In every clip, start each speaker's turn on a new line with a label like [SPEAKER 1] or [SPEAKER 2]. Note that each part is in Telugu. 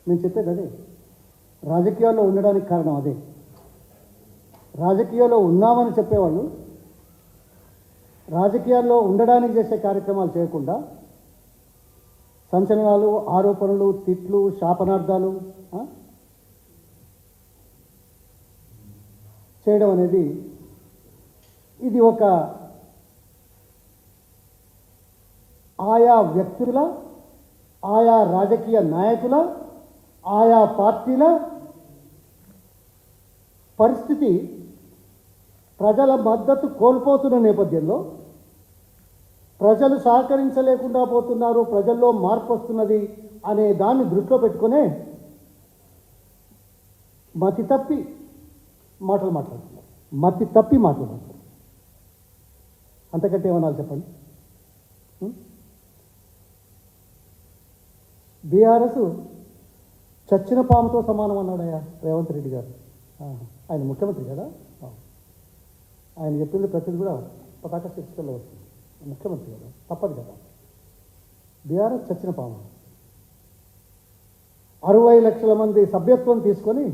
[SPEAKER 1] నేను చెప్పేది అదే. రాజకీయాల్లో ఉండడానికి కారణం అదే. రాజకీయాల్లో ఉన్నామని చెప్పేవాళ్ళు రాజకీయాల్లో ఉండడానికి చేసే కార్యక్రమాలు చేయకుండా సంచలనాలు, ఆరోపణలు, తిట్లు, శాపనార్థాలు చేయడం అనేది ఇది ఒక ఆయా వ్యక్తుల, ఆయా రాజకీయ నాయకుల, ఆయా పార్టీల పరిస్థితి ప్రజల మద్దతు కోల్పోతున్న నేపథ్యంలో ప్రజలు సహకరించలేకుండా పోతున్నారు, ప్రజల్లో మార్పు వస్తున్నది అనే దాన్ని దృష్టిలో పెట్టుకునే మతి తప్పి మాట్లాడుతున్నారు. మతి తప్పి మాట్లాడుతున్నారు. అంతకంటే ఏమన్నా చెప్పండి. బీఆర్ఎస్ చచ్చిన పాముతో సమానం అన్నాడయ్యా రేవంత్ రెడ్డి గారు. ఆయన ముఖ్యమంత్రి కదా, ఆయన చెప్పింది ప్రతిది కూడా పతాక శీర్షికల్లో వస్తుంది. ముఖ్యమంత్రి కదా, తప్పదు కదా. బీఆర్ఎస్ చచ్చిన పాము. 60 లక్షల మంది సభ్యత్వం తీసుకొని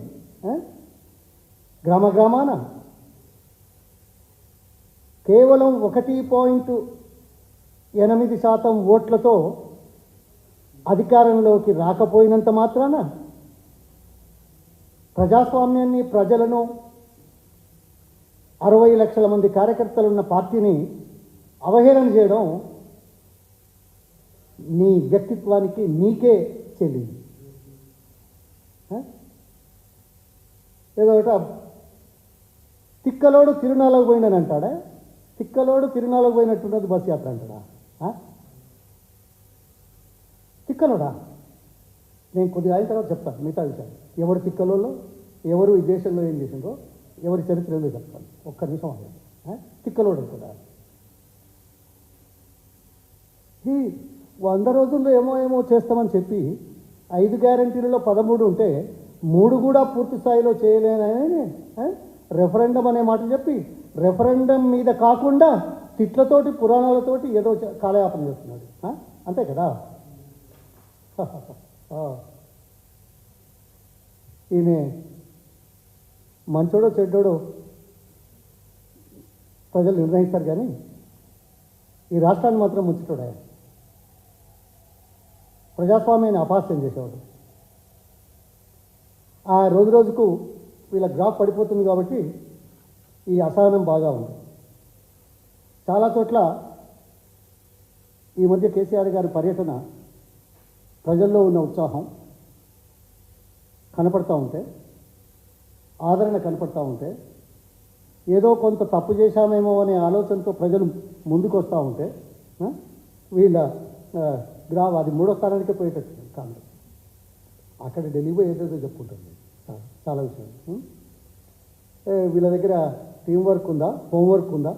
[SPEAKER 1] గ్రామ గ్రామాన కేవలం 1.8% ఓట్లతో అధికారంలోకి రాకపోయినంత మాత్రాన ప్రజాస్వామ్యాన్ని, ప్రజలను, 60 లక్షల మంది కార్యకర్తలున్న పార్టీని అవహేళన చేయడం నీ వ్యక్తిత్వానికి నీకే చెల్లింది. ఏదో ఒకట తిక్కలోడు తిరునాళ్ళకు పోయినని అంటాడా? తిక్కలోడు తిరునాళ్ళకు పోయినట్టున్నది బస్ యాత్ర అంటాడా? తిక్కలోడా? నేను కొద్దిగా అయిన తర్వాత చెప్తాను మిగతా విషయాలు. ఎవరు తిక్కలోళ్ళు, ఎవరు ఈ దేశంలో ఏం చేసిండ్రో, ఎవరి చరిత్ర ఏదో చెప్తాను. ఒక్క నిమిషం అదే. తిక్కలోడు కూడా ఈ 100 రోజుల్లో ఏమో చేస్తామని చెప్పి 5 గ్యారంటీలలో 13 ఉంటే 3 కూడా పూర్తి స్థాయిలో చేయలేనని రెఫరెండం అనే మాట చెప్పి రెఫరెండం మీద కాకుండా తిట్లతోటి, పురాణాలతోటి ఏదో కాలయాపన చేస్తున్నాడు. అంతే కదా. ఈయన మంచోడో చెడ్డోడో ప్రజలు నిర్ణయిస్తారు, కానీ ఈ రాష్ట్రాన్ని మాత్రం ముంచుతాడు. ఆయన ప్రజాస్వామ్యాన్ని అపహాస్యం చేసేవాడు. ఆ రోజుకు వీళ్ళ గ్రాఫ్ పడిపోతుంది కాబట్టి ఈ అసహనం బాగా ఉంది. చాలా చోట్ల ఈ మధ్య కేసీఆర్ గారి పర్యటన, ప్రజల్లో ఉన్న ఉత్సాహం కనపడతా ఉంటే, ఆదరణ కనపడతా ఉంటే, ఏదో కొంత తప్పు చేశామేమో అనే ఆలోచనతో ప్రజలు ముందుకు వస్తూ ఉంటే వీళ్ళ గ్రాఫ్ అది 3వ స్థానానికే పోయేటట్టు కాంగ్రెస్. అక్కడ ఢిల్లీ పోయి ఏదేదో చెప్పుకుంటుంది చాలా విషయాలు. వీళ్ళ దగ్గర టీం వర్క్ ఉందా, హోంవర్క్ ఉందా?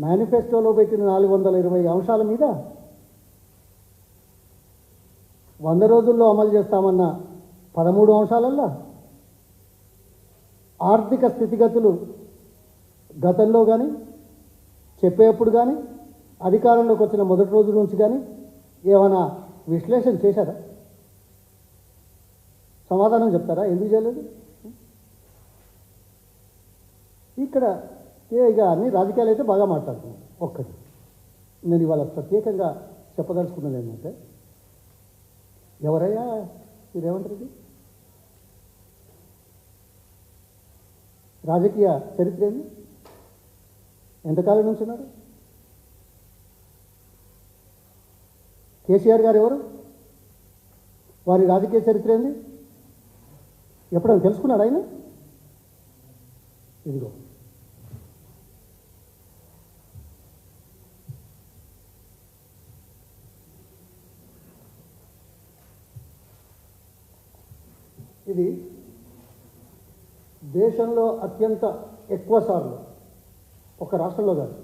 [SPEAKER 1] మేనిఫెస్టోలో పెట్టిన 420 అంశాల మీద 100 రోజుల్లో అమలు చేస్తామన్న 13 అంశాలల్లో ఆర్థిక స్థితిగతులు గతంలో కానీ, చెప్పేప్పుడు కానీ, అధికారంలోకి వచ్చిన మొదటి రోజు నుంచి కానీ ఏమైనా విశ్లేషణ చేశారా? సమాధానం చెప్తారా? ఎందుకు చేయలేదు? ఇక్కడ ఇక అన్ని రాజకీయాలు అయితే బాగా మాట్లాడుతున్నాం. ఒక్కటి నేను ఇవాళ ప్రత్యేకంగా చెప్పదలుచుకున్నది ఏంటంటే, ఎవరయ్యా ఈ రేవంత్ రెడ్డి? రాజకీయ చరిత్ర ఏంది? ఎంతకాలం నుంచి ఉన్నారు? కేసీఆర్ గారు ఎవరు? వారి రాజకీయ చరిత్ర ఏంది? ఎప్పుడైనా తెలుసుకున్నాడు ఆయన? ఇదిగో ఇది దేశంలో అత్యంత ఎక్కువ సార్లు ఒక రాష్ట్రంలో కాదు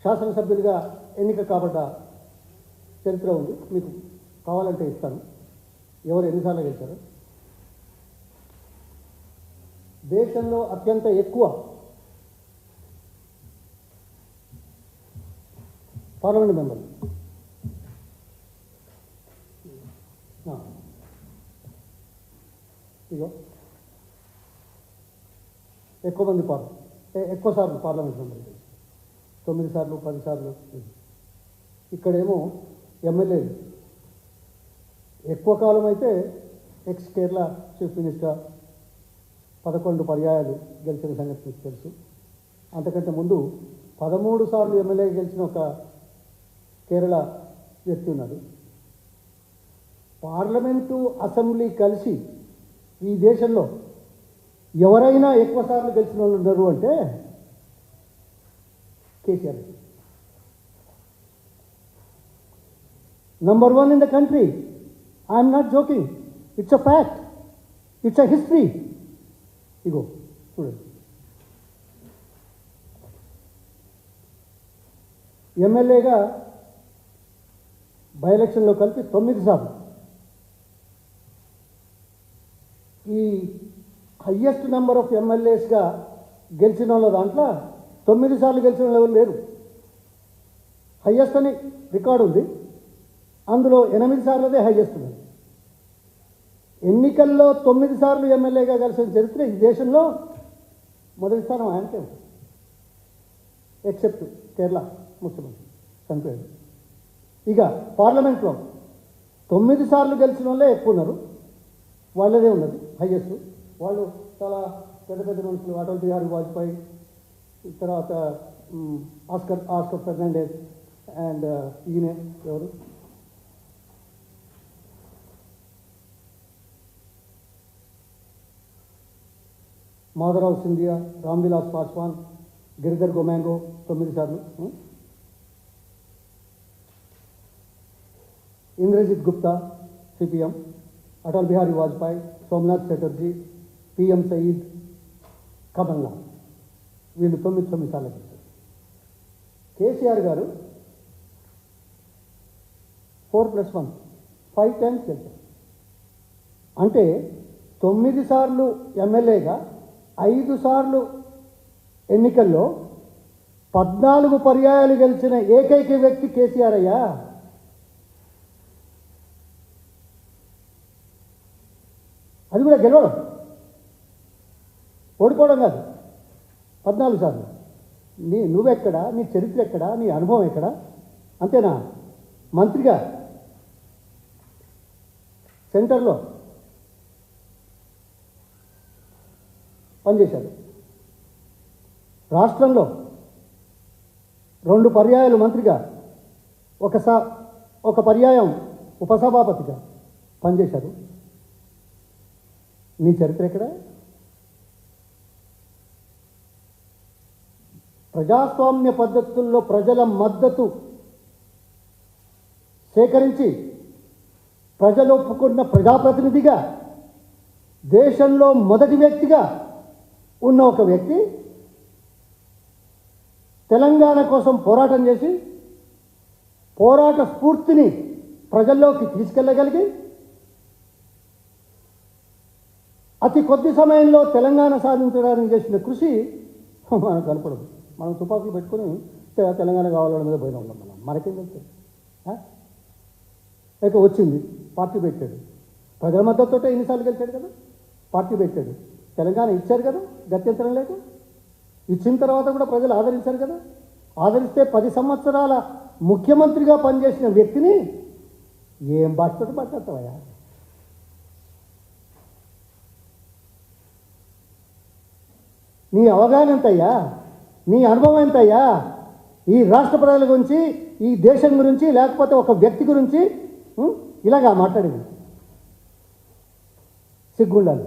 [SPEAKER 1] శాసనసభ్యులుగా ఎన్నిక కాబడ్డ చరిత్ర ఉంది. మీకు కావాలంటే ఇస్తాను, ఎవరు ఎన్నిసార్లు గెలిచారు. దేశంలో అత్యంత ఎక్కువ పార్లమెంట్ మెంబర్లు ఎక్కువ సార్లు పార్లమెంట్ మెంబర్ గెలిచారు, 9 సార్లు 10 సార్లు. ఇక్కడేమో ఎమ్మెల్యేలు ఎక్కువ కాలం అయితే ఎక్స్ కేరళ చీఫ్ మినిస్టర్ 11 పర్యాయాలు గెలిచిన సంగతి మీకు తెలుసు. అంతకంటే ముందు 13 సార్లు ఎమ్మెల్యే గెలిచిన ఒక కేరళ వ్యక్తి ఉన్నాడు. పార్లమెంటు అసెంబ్లీ కలిసి ఈ దేశంలో ఎవరైనా ఎక్కువ సార్లు గెలిచిన వాళ్ళు ఉన్నారు అంటే KCR. Number 1 in the country. I'm not joking, it's a fact, it's a history. ఇగో చూడండి, ఎమ్మెల్యేగా బై ఎలక్షన్లో కలిపి 9 సార్లు. ఈ హయ్యెస్ట్ నెంబర్ ఆఫ్ ఎమ్మెల్యేస్గా గెలిచిన వాళ్ళ దాంట్లో 9 సార్లు గెలిచిన వాళ్ళు లేరు. హయ్యెస్ట్ అని రికార్డు ఉంది, అందులో 8 సార్లదే హయ్యెస్ట్ ఉంది. ఎన్నికల్లో 9 సార్లు ఎమ్మెల్యేగా కలిసిన చరిత్ర ఈ దేశంలో మొదటి స్థానం ఆయనకే ఉంది, ఎక్సెప్ట్ కేరళ ముఖ్యమంత్రి చనిపోయాడు. ఇక పార్లమెంట్లో 9 సార్లు గెలిచిన వాళ్ళే ఎక్కువ ఉన్నారు, వాళ్ళదే ఉన్నది హైయెస్ట్. వాళ్ళు చాలా పెద్ద పెద్ద మనుషులు, అటల్ బిహారీ వాజ్పేయి, తర్వాత ఆస్కర్ ఫెర్నాండెస్ అండ్ ఈయన ఎవరు మాధవరావు సింధియా, రామ్ విలాస్ పాస్వాన్, గిరిధర్ గోమాంగో 9 సార్లు, ఇంద్రజిత్ గుప్తా సిపిఎం, అటల్ బిహారీ వాజ్పేయి, సోమనాథ్ చటర్జీ, పిఎం సయీద్, కమల్నాథ్, వీళ్ళు 9 సార్లు గెలిచారు. కేసీఆర్ గారు 4+1 5 టైమ్స్ గెలిచారు. అంటే 9 సార్లు ఎమ్మెల్యేగా 5 సార్లు ఎన్నికల్లో 14 పర్యాయాలు గెలిచిన ఏకైక వ్యక్తి కేసీఆర్ అయ్యా. అది కూడా గెలవడం, ఓడిపోవడం కాదు. 14 సార్లు. నువ్వెక్కడా, నీ చరిత్ర ఎక్కడా, నీ అనుభవం ఎక్కడా? అంతేనా? మంత్రిగా సెంటర్లో పనిచేశారు, రాష్ట్రంలో 2 పర్యాయాలు మంత్రిగా, ఒక పర్యాయం ఉపసభాపతిగా పనిచేశారు. నీ చరిత్ర ఎక్కడ? ప్రజాస్వామ్య పద్ధతుల్లో ప్రజల మద్దతు సేకరించి ప్రజలు ఒప్పుకున్న ప్రజాప్రతినిధిగా, దేశంలో మొదటి వ్యక్తిగా ఉన్న ఒక వ్యక్తి తెలంగాణ కోసం పోరాటం చేసి పోరాట స్ఫూర్తిని ప్రజల్లోకి తీసుకెళ్ళగలిగి అతి కొద్ది సమయంలో తెలంగాణ సాధించడానికి చేసిన కృషి మనకు కనపడదు. మనం తుపాకులు పెట్టుకుని తెలంగాణ కావాలని మీద పోయినా ఉన్నాం. మనకేం తెలుసు? ఇక వచ్చింది, పార్టీ పెట్టాడు, ప్రజల మద్దతుతో ఎన్నిసార్లు గెలిచాడు కదా, పార్టీ పెట్టాడు, తెలంగాణ ఇచ్చారు కదా గత్యంతరం లేక. ఇచ్చిన తర్వాత కూడా ప్రజలు ఆదరించారు కదా. ఆదరిస్తే 10 సంవత్సరాల ముఖ్యమంత్రిగా పనిచేసిన వ్యక్తిని ఏం బాధ్యత మాట్లాడతావయ్యా? నీ అవగాహన ఎంతయ్యా? నీ అనుభవం ఎంతయ్యా? ఈ రాష్ట్ర ప్రజల గురించి, ఈ దేశం గురించి, లేకపోతే ఒక వ్యక్తి గురించి ఇలాగా మాట్లాడేది? సిగ్గుండాలి,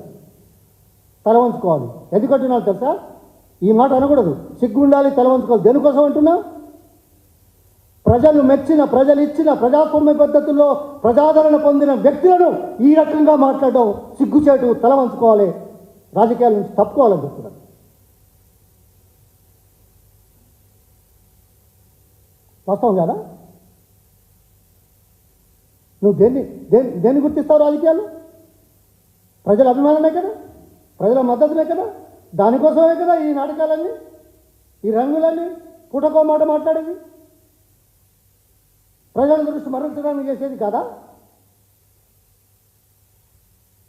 [SPEAKER 1] తల వంచుకోవాలి. ఎందుకంటున్నావు తెలుసా? ఈ మాట అనకూడదు. సిగ్గుండాలి, తల వంచుకోవాలి. దేనికోసం అంటున్నావు? ప్రజలు మెచ్చిన, ప్రజలు ఇచ్చిన ప్రజాస్వామ్య పద్ధతుల్లో ప్రజాదరణ పొందిన వ్యక్తులను ఈ రకంగా మాట్లాడడం సిగ్గుచేటు, తల వంచుకోవాలి, రాజకీయాల నుంచి తప్పుకోవాలని చెప్తున్నాను. వాస్తవం కదా? నువ్వు దేన్ని గుర్తిస్తావు? రాజకీయాలు ప్రజల అభిమానమే కదా, ప్రజల మద్దతునే కదా, దానికోసమే కదా ఈ నాటకాలన్నీ, ఈ రంగులన్నీ, పూటకో మాట మాట్లాడేది, ప్రజల దృష్టి మరల్చడానికి చేసేది కదా.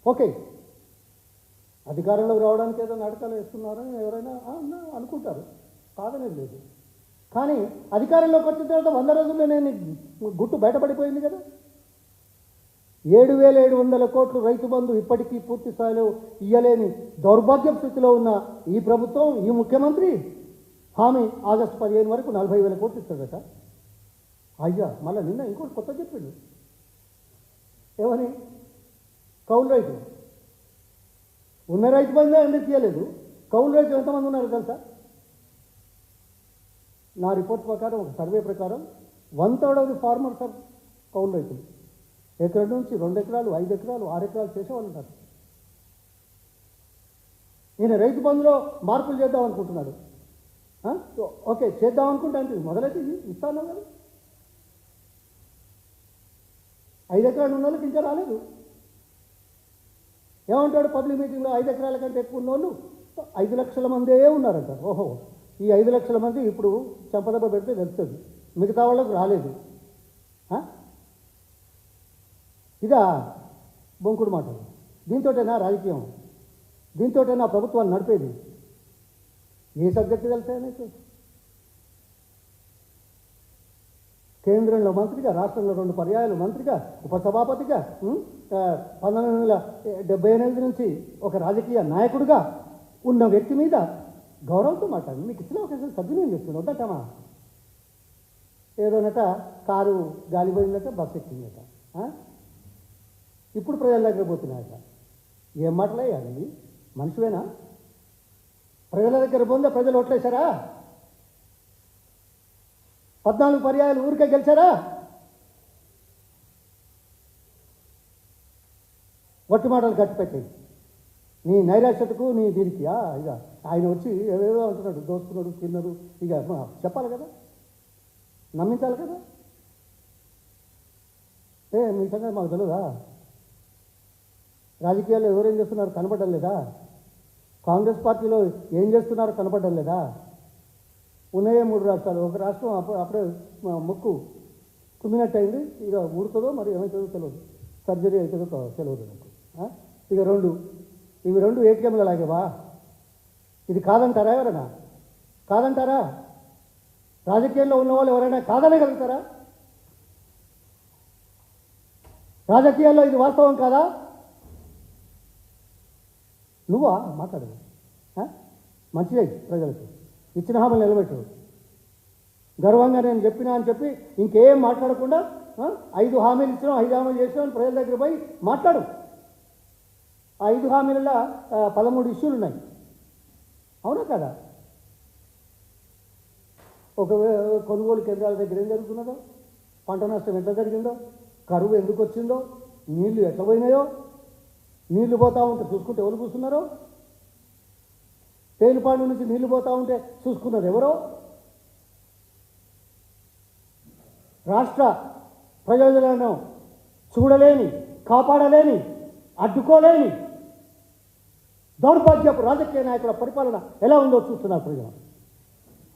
[SPEAKER 1] ఓకే, అధికారంలోకి రావడానికి ఏదో నాటకాలు వేస్తున్నారని ఎవరైనా అనుకుంటారు, కాదనేది లేదు. కానీ అధికారంలోకి వచ్చిన తర్వాత 100 రోజుల్లో నేను గుట్టు బయటపడిపోయింది కదా. 7,700 కోట్లు రైతు బంధు ఇప్పటికీ పూర్తి స్థాయిలో ఇయ్యలేని దౌర్భాగ్య స్థితిలో ఉన్న ఈ ప్రభుత్వం, ఈ ముఖ్యమంత్రి హామీ ఆగస్టు 15 వరకు 40,000 కోట్లు ఇస్తాడట. అయ్యా మళ్ళీ నిన్న ఇంకోటి కొత్త చెప్పిండు. ఏమని? కౌలు రైతు ఉన్న రైతు బంధు ఎందుకు తీయలేదు? కౌలు రైతు ఎంతమంది ఉన్నారు తెలుసా? నా రిపోర్ట్ ప్రకారం, ఒక సర్వే ప్రకారం 1/3 ఆఫ్ ది ఫార్మర్స్ ఆర్ కౌలు రైతులు. ఎకరం నుంచి 2 ఎకరాలు, 5 ఎకరాలు, 6 ఎకరాలు చేసేవాళ్ళు ఉంటారు. ఈయన రైతు బంధులో మార్పులు చేద్దాం అనుకుంటున్నాడు. ఓకే చేద్దాం అనుకుంటే అంటే మొదలైతే ఇస్తాను కదా. 5 ఎకరాలు ఉన్న వాళ్ళకి ఇంకా రాలేదు. ఏమంటాడు పబ్లిక్ మీటింగ్లో? 5 ఎకరాల కంటే ఎక్కువ ఉన్న వాళ్ళు 5 లక్షల మందే ఉన్నారంట. ఓహో, ఈ 5 లక్షల మంది ఇప్పుడు చెంపదెబ్బ పెడితే తెలుస్తుంది, మిగతా వాళ్ళకు రాలేదు. ఇదా బొంకుడు మాటలు? దీంతోటేనా రాజకీయం? దీంతోటేనా ప్రభుత్వాన్ని నడిపేది? ఏ సబ్జెక్టు తెలుసాయనైతే? కేంద్రంలో మంత్రిగా, రాష్ట్రంలో 2 పర్యాయాలు మంత్రిగా, ఉపసభాపతిగా, 1978 నుంచి ఒక రాజకీయ నాయకుడిగా ఉన్న వ్యక్తి మీద గౌరవంతో మాట్లాడి మీకు ఇచ్చిన అవకాశం సద్వినియోగం చేస్తున్నాడు. వద్దటమా? ఏదోనట కారు గాలిపోయిందట, బస్సు ఎక్కిందట, ఇప్పుడు ప్రజల దగ్గర పోతున్నాయట. ఏం మాటలయ్యాలి? మనుషువేనా? ప్రజల దగ్గర పోందే ప్రజలు ఓట్లేశారా? 14 పర్యాయాలు ఊరికే గెలిచారా? వట్టి మాటలు కట్టిపెట్టాయి నీ నైరాశ్యతకు, నీ దీనికి. ఇక ఆయన వచ్చి ఏవేవో అంటున్నాడు, దోస్తున్నాడు, తిన్నాడు. ఇక చెప్పాలి కదా, నమ్మించాలి కదా. మీ సంగతి మాకు తెలియదా? రాజకీయాల్లో ఎవరేం చేస్తున్నారు కనపడడం లేదా? కాంగ్రెస్ పార్టీలో ఏం చేస్తున్నారో కనపడడం లేదా? ఉన్నాయే 3 రాష్ట్రాలు. ఒక రాష్ట్రం అప్పుడే ముక్కు కుమ్మినట్టు అయింది. ఇక ఊరుతుందో మరి ఏమవుతుందో తెలియదు, సర్జరీ అవుతుందో తెలియదు నాకు. ఇక ఇవి 2 ఏటీఎంలు లాగేవా? ఇది కాదంటారా? ఎవరైనా కాదంటారా? రాజకీయాల్లో ఉన్న వాళ్ళు ఎవరైనా కాదనగలుగుతారా? రాజకీయాల్లో ఇది వాస్తవం కాదా? నువ్వా మాట్లాడదు? మంచిదే, ప్రజలకు ఇచ్చిన హామీలు నిలబెట్టు. గర్వంగా నేను చెప్పినా అని చెప్పి ఇంకేం మాట్లాడకుండా 5 హామీలు ఇచ్చినాం, 5 హామీలు చేసినాం ప్రజల దగ్గర పోయి మాట్లాడు. ఆ 5 హామీలలో 13 ఇష్యూలు ఉన్నాయి. అవునా కదా? ఒక కొనుగోలు కేంద్రాల దగ్గర ఏం జరుగుతున్నదో, పంట నష్టం ఎంత జరిగిందో, కరువు ఎందుకు వచ్చిందో, నీళ్లు ఎట్లా పోయినాయో, నీళ్లు పోతూ ఉంటే చూసుకుంటే ఎవరు కూర్చున్నారో, తేలిపాడు నుంచి నీళ్లు పోతూ ఉంటే చూసుకున్నది ఎవరో, రాష్ట్ర ప్రయోజనాలను చూడలేని, కాపాడలేని, అడ్డుకోలేని దౌర్భాగ్యపు రాజకీయ నాయకుల పరిపాలన ఎలా ఉందో చూస్తున్నారు ప్రజలు.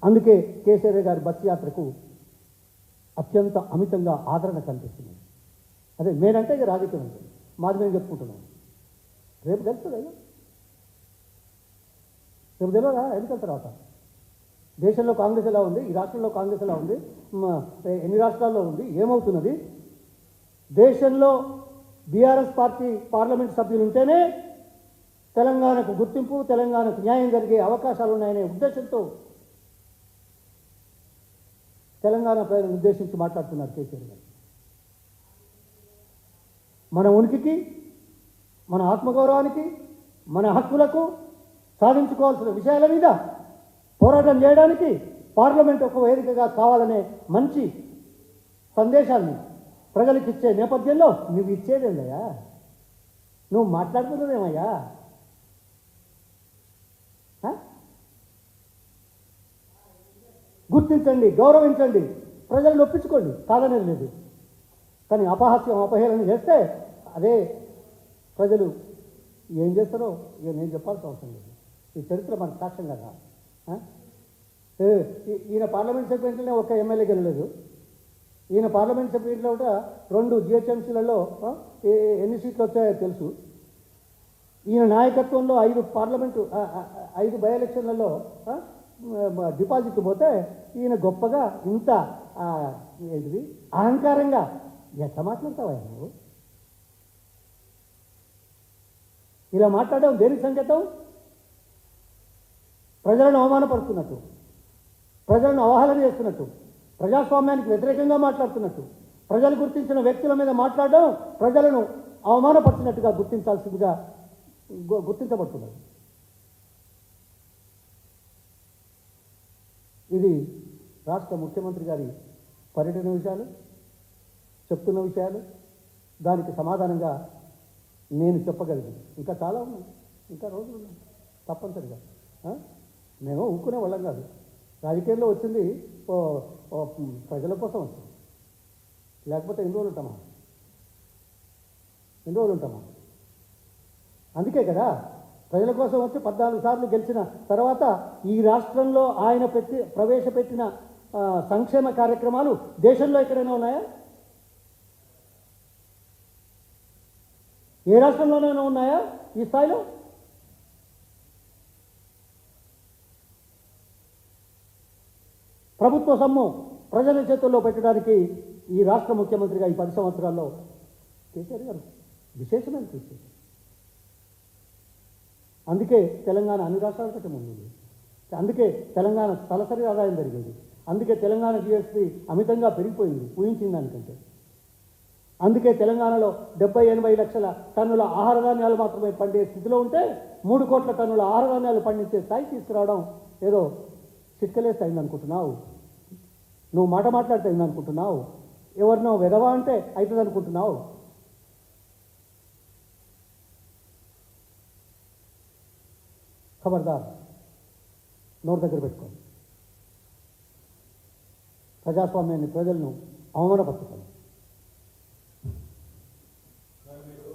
[SPEAKER 1] అందుకే కేసీఆర్ గారి బస్ యాత్రకు అత్యంత అమితంగా ఆదరణ కనిపిస్తుంది. అదే నేనంటే ఇక రాజకీయం అంటే మాది మేము చెప్పుకుంటున్నాం. రేపు తెలుస్తుంది కదా, రేపు తెలియదా ఎన్నికల తర్వాత దేశంలో కాంగ్రెస్ ఎలా ఉంది, ఈ రాష్ట్రంలో కాంగ్రెస్ ఎలా ఉంది, ఎన్ని రాష్ట్రాల్లో ఉంది, ఏమవుతున్నది. దేశంలో బీఆర్ఎస్ పార్టీ పార్లమెంట్ సభ్యులు ఉంటేనే తెలంగాణకు గుర్తింపు, తెలంగాణకు న్యాయం జరిగే అవకాశాలు ఉన్నాయనే ఉద్దేశంతో తెలంగాణ ప్రజలను ఉద్దేశించి మాట్లాడుతున్నారు కేసీఆర్ గారు. మన ఉనికికి, మన ఆత్మగౌరవానికి, మన హక్కులకు సాధించుకోవాల్సిన విషయాల మీద పోరాటం చేయడానికి పార్లమెంట్ ఒక వేదికగా కావాలనే మంచి సందేశాన్ని ప్రజలకు ఇచ్చే నేపథ్యంలో నువ్వు ఇచ్చేదేందయ్యా? నువ్వు మాట్లాడుతున్నదేమయ్యా? గుర్తించండి, గౌరవించండి, ప్రజలను ఒప్పించుకోండి, కాదనేది లేదు. కానీ అపహాస్యం, అపహేళన చేస్తే అదే ప్రజలు ఏం చేస్తారో ఇక నేను చెప్పాల్సిన అవసరం లేదు. ఈ చరిత్ర మనకు సాక్ష్యం కదా. ఈయన పార్లమెంట్ సభ్యులనే ఒక్క ఎమ్మెల్యే గెలలేదు. ఈయన పార్లమెంట్ సభ్యుల్లో కూడా 2 జిహెచ్ఎంసీలలో ఎన్ని సీట్లు వచ్చాయో తెలుసు. ఈయన నాయకత్వంలో 5 బై ఎలక్షన్లలో డిపాజిట్ పోతే ఈయన గొప్పగా ఇంత ఏంటిది అహంకారంగా ఎట్లా మాట్లాడతావా నువ్వు? ఇలా మాట్లాడడం దేనికి సంకేతం? ప్రజలను అవమానపడుతున్నట్టు, ప్రజలను అవహేళన చేస్తున్నట్టు, ప్రజాస్వామ్యానికి వ్యతిరేకంగా మాట్లాడుతున్నట్టు, ప్రజలు గుర్తించిన వ్యక్తుల మీద మాట్లాడడం ప్రజలను అవమానపరిచినట్టుగా గుర్తించబడుతున్నది. ఇది రాష్ట్ర ముఖ్యమంత్రి గారి పర్యటన విషయాలు, చెప్తున్న విషయాలు, దానికి సమాధానంగా నేను చెప్పగలిగింది. ఇంకా చాలా ఉన్నాయి, ఇంకా రోజులు ఉన్నాయి. తప్పనిసరిగా మేము ఊరుకునే వాళ్ళం కాదు. రాజకీయాల్లో వచ్చింది ప్రజల కోసం వచ్చింది, లేకపోతే ఎన్ని రోజులు ఉంటామా? అందుకే కదా ప్రజల కోసం వచ్చి 14 సార్లు గెలిచిన తర్వాత ఈ రాష్ట్రంలో ఆయన ప్రవేశపెట్టిన సంక్షేమ కార్యక్రమాలు దేశంలో ఎక్కడైనా ఉన్నాయా? ఏ రాష్ట్రంలోనైనా ఉన్నాయా ఈ స్థాయిలో? ప్రభుత్వ సొమ్ము ప్రజల చేతుల్లో పెట్టడానికి ఈ రాష్ట్ర ముఖ్యమంత్రిగా ఈ 10 సంవత్సరాల్లో కేసీఆర్ గారు విశేషమైన కృషి చేశారు. అందుకే తెలంగాణ అన్ని రాష్ట్రాల కంటే ముందుంది. అందుకే తెలంగాణ తలసరి ఆదాయం పెరిగింది. అందుకే తెలంగాణ జిఎస్పీ అమితంగా పెరిగిపోయింది ఊహించిన దానికంటే. అందుకే తెలంగాణలో 70-80 లక్షల టన్నుల ఆహార ధాన్యాలు మాత్రమే పండే స్థితిలో ఉంటే 3 కోట్ల టన్నుల ఆహార ధాన్యాలు పండించే స్థాయి తీసుకురావడం ఏదో చిట్కలేస్తే అయిందనుకుంటున్నావు? నువ్వు మాట్లాడితే అయిందనుకుంటున్నావు? ఎవరినో వెదవా అంటే అవుతుంది అనుకుంటున్నావు? ఖబర్దార్, నోరు దగ్గర పెట్టుకోండి. ప్రజాస్వామ్యాన్ని, ప్రజలను అవమానపరచుకోండి.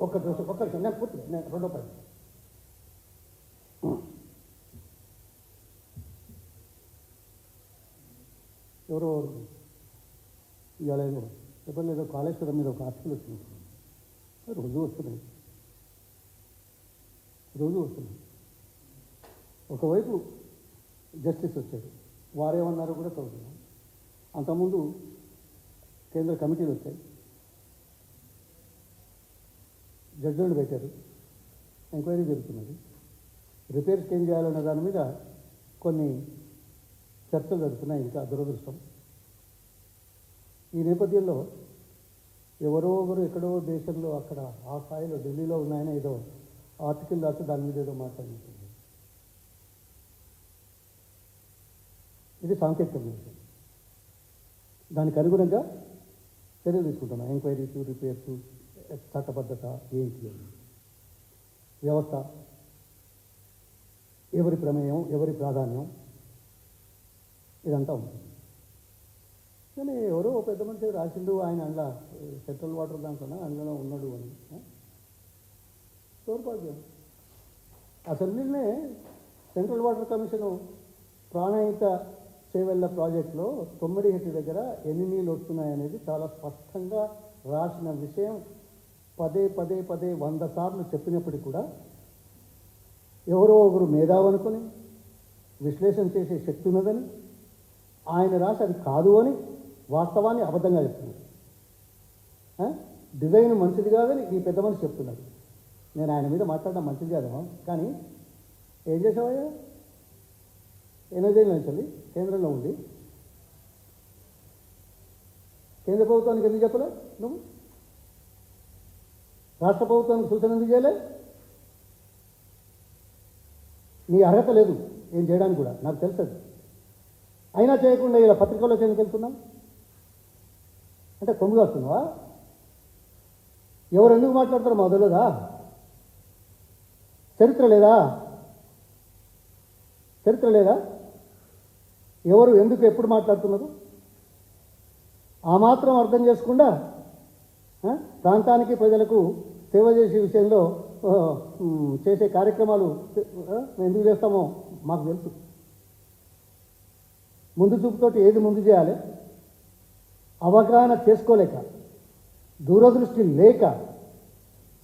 [SPEAKER 1] ఒక్కరికి నేను పూర్తి రెండో పని. ఎవరో ఇవాళ ఏదో కాళేశ్వరం మీద ఒక ఆర్టికల్ వచ్చింది. రోజు వస్తున్నాయి. ఒకవైపు జస్టిస్ వచ్చాడు, వారేమన్నారో కూడా చదువుతున్నాం. అంతకుముందు కేంద్ర కమిటీలు వచ్చాయి, జడ్జిలను పెట్టారు, ఎంక్వైరీ జరుగుతున్నది. రిపేర్స్కి ఏం చేయాలన్న దాని మీద కొన్ని చర్చలు జరుగుతున్నాయి. ఇంకా దురదృష్టం. ఈ నేపథ్యంలో ఎవరో ఒకరు ఎక్కడో దేశంలో అక్కడ ఆ స్థాయిలో ఢిల్లీలో ఉన్నాయని ఏదో ఆర్టికల్ రాసి దాని మీద ఏదో మాట్లాడుతుంది. ఇది సాంకేతిక విషయం. దానికి అనుగుణంగా చర్యలు తీసుకుంటున్నాం. ఎంక్వైరీస్, రిపేర్స్, చట్టబద్ధత ఏంటి, వ్యవస్థ, ఎవరి ప్రమేయం, ఎవరి ప్రాధాన్యం, ఇదంతా ఉంటుంది. కానీ ఎవరో పెద్ద మనిషి రాసిండు, ఆయన అందులో సెంట్రల్ వాటర్ దాంట్లో అందులో ఉన్నాడు అని తోడ్పాటు. అసెంబ్లీనే central water commission Pranahita Chevella ప్రాజెక్టులో తొమ్మిడిహెట్టి దగ్గర ఎన్ని నీళ్ళు వస్తున్నాయనేది చాలా స్పష్టంగా రాసిన విషయం. పదే 100 సార్లు చెప్పినప్పటికీ కూడా ఎవరో ఒకరు మేధావనుకొని విశ్లేషణ చేసే శక్తి ఉన్నదని ఆయన రాసి అది కాదు అని వాస్తవాన్ని అబద్ధంగా చెప్తున్నారు. డిజైన్ మంచిది కాదని ఈ పెద్ద మనిషి చెప్తున్నారు. నేను ఆయన మీద మాట్లాడడం మంచిది కాదేమో, కానీ ఏం చేసావయ్యా? 8 ఏళ్ళ నుంచి కేంద్రంలో ఉండి కేంద్ర ప్రభుత్వానికి ఎందుకు చెప్పలే? నువ్వు రాష్ట్ర ప్రభుత్వానికి సూచన ఎందుకు చేయలే? నీ అర్హత లేదు ఏం చేయడానికి కూడా, నాకు తెలుసది. అయినా చేయకుండా ఇలా పత్రికల్లోకి ఎందుకు వెళ్తున్నావు? అంటే కొమ్ముగా వస్తున్నావా? ఎవరు ఎందుకు మాట్లాడతారో మాకు తెలియదా? చరిత్ర లేదా? ఎవరు ఎందుకు ఎప్పుడు మాట్లాడుతున్నారు? ఆ మాత్రం అర్థం చేసుకుండా ప్రాంతానికి, ప్రజలకు సేవ చేసే విషయంలో చేసే కార్యక్రమాలు ఎందుకు చేస్తామో మాకు తెలుసు. ముందు చూపుతోటి ఏది ముందు చేయాలి అవగాహన చేసుకోలేక, దూరదృష్టి లేక,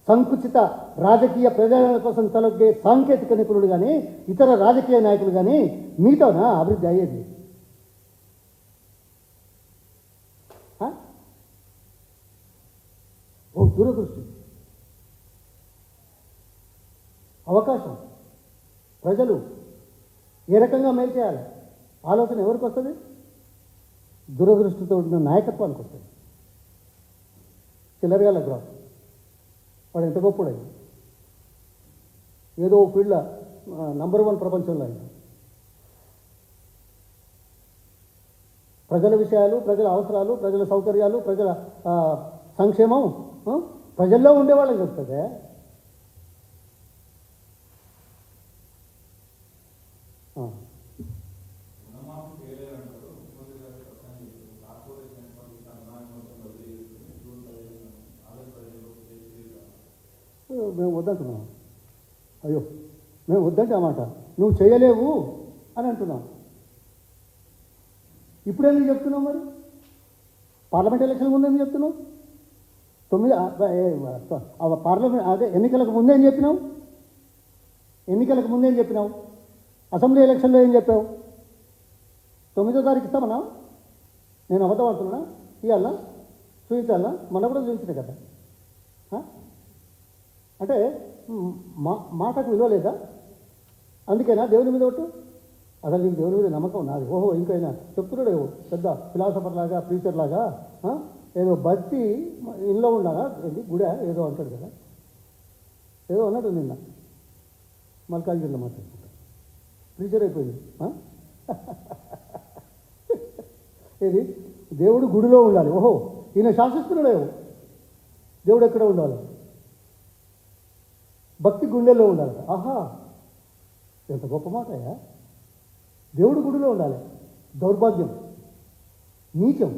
[SPEAKER 1] సంకుచిత రాజకీయ ప్రయోజనాల కోసం తలొగ్గే సాంకేతిక నిపుణులు కానీ ఇతర రాజకీయ నాయకులు కానీ మీతోనా అభివృద్ధి అయ్యేది? ఓ దూరదృష్టి, అవకాశం, ప్రజలు ఏ రకంగా మేలు చేయాలి ఆలోచన ఎవరికి వస్తుంది? దురదృష్టితో ఉన్న నాయకత్వానికి వస్తుంది. చిల్లరగాల గ్రాఫ్ వాడు ఎంత గొప్పడైంది, ఏదో ఫీల్డ్లో నంబర్ 1 ప్రపంచంలో అయింది. ప్రజల విషయాలు, ప్రజల అవసరాలు, ప్రజల సౌకర్యాలు, ప్రజల సంక్షేమం ప్రజల్లో ఉండేవాళ్ళకి చెప్తుంది. మేము వద్దంటున్నాం. అయ్యో మేము వద్దంటే ఆ మాట నువ్వు చేయలేవు అని అంటున్నాం. ఇప్పుడేందుకు చెప్తున్నావు? మరి పార్లమెంట్ ఎలక్షన్ ముందేం చెప్తున్నావు? 9 పార్లమెంట్ అదే ఎన్నికలకు ముందేం చెప్పినావు? ఎన్నికలకు ముందేం చెప్పినావు? అసెంబ్లీ ఎలక్షన్లో ఏం చెప్పావు? 9వ తారీఖు ఇస్తామన్నా? నేను అబద్ధం అంటున్నా? ఇవ్వాలన్నా? చూపించాలన్నా? మొన్న కూడా చూపించిన కదా. అంటే మాటకు విలువ లేదా? అందుకేనా దేవుని మీద ఒట్టు? అసలు నీకు దేవుని మీద నమ్మకం నాది. ఓహో ఇంకైనా చెప్తున్నాడు పెద్ద ఫిలాసఫర్ లాగా, ప్రీచర్ లాగా, ఏదో భక్తి ఇంట్లో ఉండగా ఏంటి గుడి ఏదో అంటాడు కదా, ఏదో అన్నాడు నిన్న మల్కాజ్గిరిలో మాట్లాడుకుంటా. ప్రీచర్ అయిపోయింది. ఏది దేవుడు గుడిలో ఉండాలి. ఓహో ఈయన శాసిస్తున్నాడేమో దేవుడు ఎక్కడ ఉండాలి? భక్తి గుండెల్లో ఉండాలి. ఆహా ఎంత గొప్ప మాటయా! దేవుడు గుడిలో ఉండాలి. దౌర్భాగ్యం, నీచం.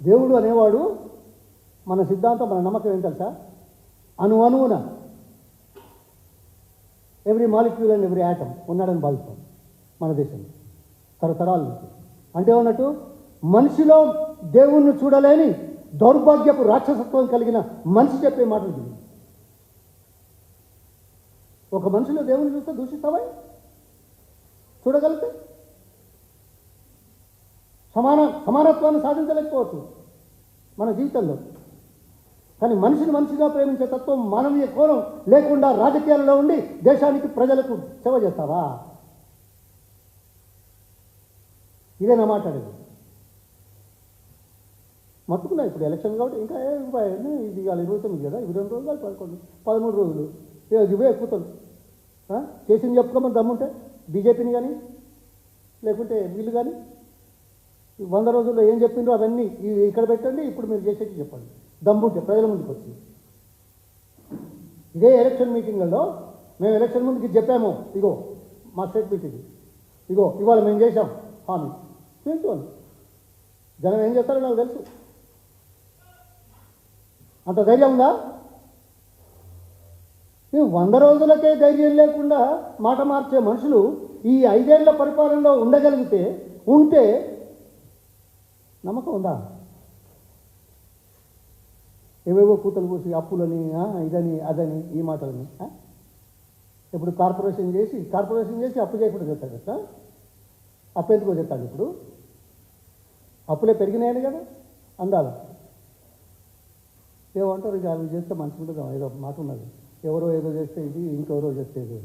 [SPEAKER 1] దేవుడు అనేవాడు మన సిద్ధాంతం, మన నమ్మకం ఏం తెలుసా? అణువున every molecule and every atom ఉన్నాడని భావిస్తాం మన దేశంలో తరతరాల నుంచి. అంటే ఉన్నట్టు మనిషిలో దేవుణ్ణి చూడలేని దౌర్భాగ్యపు రాక్షసత్వం కలిగిన మనిషి చెప్పే మాటలు తెలియదు. ఒక మనిషిలో దేవుని చూస్తే దూషిస్తావా? చూడగలిగితే సమానత్వాన్ని సాధించలేకపోవచ్చు మన జీవితంలో. కానీ మనిషిని మనిషిగా ప్రేమించే తత్వం, మానవీయ కోణం లేకుండా రాజకీయాల్లో ఉండి దేశానికి ప్రజలకు సేవ చేస్తావా? ఇదే నా మాట్లాడేది. మట్టుకున్నా ఇప్పుడు ఎలక్షన్ కాబట్టి ఇంకా ఇది ఇవాళ 29 కదా, 22 రోజులు, 11, 13 రోజులు ఇవే ఎక్కుతాడు. చేసింది చెప్పుకోమని దమ్ముంటే బీజేపీని కానీ లేకుంటే వీళ్ళు కానీ 100 రోజుల్లో ఏం చెప్పిండ్రో అవన్నీ ఇక్కడ పెట్టండి, ఇప్పుడు మీరు చేసేది చెప్పండి దమ్ముంటే ప్రజల ముందుకు వచ్చి. ఇదే ఎలక్షన్ మీటింగ్లలో మేము ఎలక్షన్ ముందుకి చెప్పాము, ఇగో మా స్టేట్ మీటింగ్, ఇగో ఇవాళ మేము చేసాం హామీ తెలుసుకోండి. జనం ఏం చేస్తారో నాకు తెలుసు. అంత ధైర్యం ఉందా? మేము 100 రోజులకే ధైర్యం లేకుండా మాట మార్చే మనుషులు ఈ 5 ఏళ్ల పరిపాలనలో ఉండగలిగితే ఉంటే నమ్మకం ఉందా? ఏవేవో కూతలు కూసి అప్పులని ఇదని అదని ఈ మాటలని ఇప్పుడు కార్పొరేషన్ చేసి అప్పు చేయకుండా చెప్తాడు కదా. అప్పు ఎందుకో చెప్తాడు. ఇప్పుడు అప్పులే పెరిగినాయని కదా అందాల. ఏమంటారు ఇక అవి చేస్తే మంచిగా ఉంటుంది, ఏదో మాట ఉన్నది. ఎవరో ఏదో చేస్తే ఇది, ఇంకెవరో చేస్తే ఇది.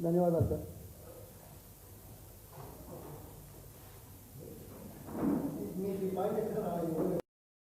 [SPEAKER 1] ధన్యవాదాలు సార్.